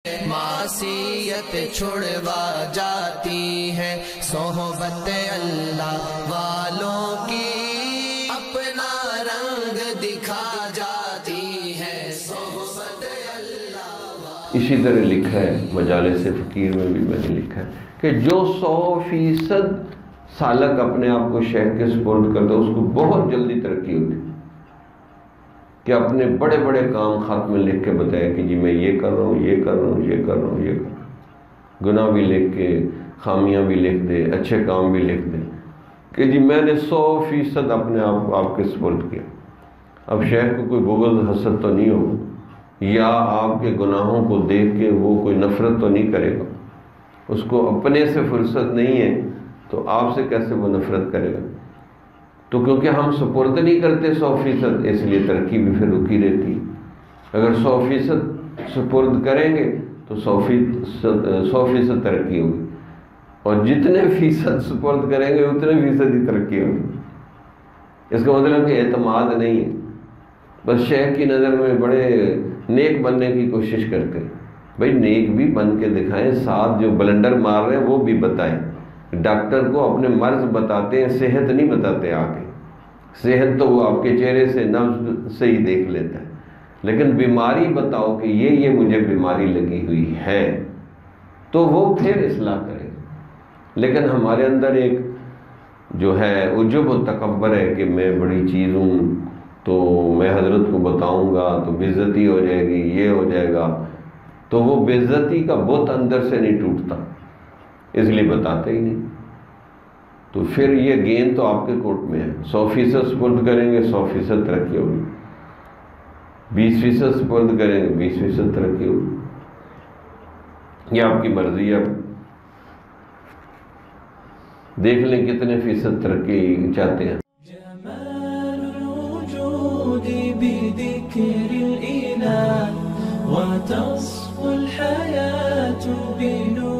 معصیت چھڑوا جاتی ہے صحبت اللہ والوں کی، اپنا رنگ دکھا جاتی ہے صحبت اللہ۔ اسی طرح لکھا ہے مجالس فقیر میں بھی میں نے لکھا ہے کہ جو 100% سالک اپنے آپ کو شیخ کے سپرد کرتا ہے اس کو بہت جلدی ترقی ہوتی ہے، کہ اپنے بڑے بڑے کام خط میں لکھ کے بتایا کہ جی میں یہ کر رہا ہوں، یہ کر رہا ہوں، یہ کر رہا ہوں، یہ کر رہا ہوں، گناہ بھی لکھ کے، خامیاں بھی لکھ دے، اچھے کام بھی لکھ دے کہ جی میں نے 100% اپنے آپ کے سپرد کیا۔ اب شیخ کو کوئی بغض حسد تو نہیں ہوگا، یا آپ کے گناہوں کو دیکھ کے وہ کوئی نفرت تو نہیں کرے گا، اس کو اپنے سے فرصت نہیں ہے تو آپ سے کیسے وہ نفرت کرے گا؟ تو کیونکہ ہم سپرد نہیں کرتے 100%، اس لیے ترقی بھی پھر رکی رہتی ہے۔ اگر 100% سپرد کریں گے تو 100% ترقی ہوگی، اور جتنے فیصد سپرد کریں گے اتنے فیصد ہی ترقی ہوگی۔ اس کا مطلب کہ اعتماد نہیں ہے، بس شیخ کی نظر میں بڑے نیک بننے کی کوشش کرتے ہیں۔ بھائی نیک بھی بن کے دکھائیں، ساتھ جو بلنڈر مار رہے ہیں وہ بھی بتائیں۔ ڈاکٹر کو اپنے مرض بتاتے ہیں، صحت نہیں بتاتے آگے۔ صحت تو وہ آپ کے چہرے سے نبض سے ہی دیکھ لیتا ہے، لیکن بیماری بتاؤ کہ یہ مجھے بیماری لگی ہوئی ہے تو وہ پھر اصلاح کرے گا۔ لیکن ہمارے اندر ایک جو ہے عجب و تکبر ہے کہ میں بڑی چیز ہوں تو میں حضرت کو بتاؤں گا تو بے عزتی ہو جائے گی، یہ ہو جائے گا، تو وہ بے عزتی کا بت اندر سے نہیں ٹوٹتا، اس لیے بتاتے ہی نہیں۔ تو پھر یہ گیند تو آپ کے کورٹ میں ہے، 100% سپرد کریں گے 100% ترقی ہوگی، 20% سپرد کریں گے 20% ترقی ہوگی، یہ آپ کی مرضی ہے۔ دیکھ لیں کتنے فیصد ترقی چاہتے ہیں۔ جمال الوجود بذكر الإله وتصفو الحياة بنور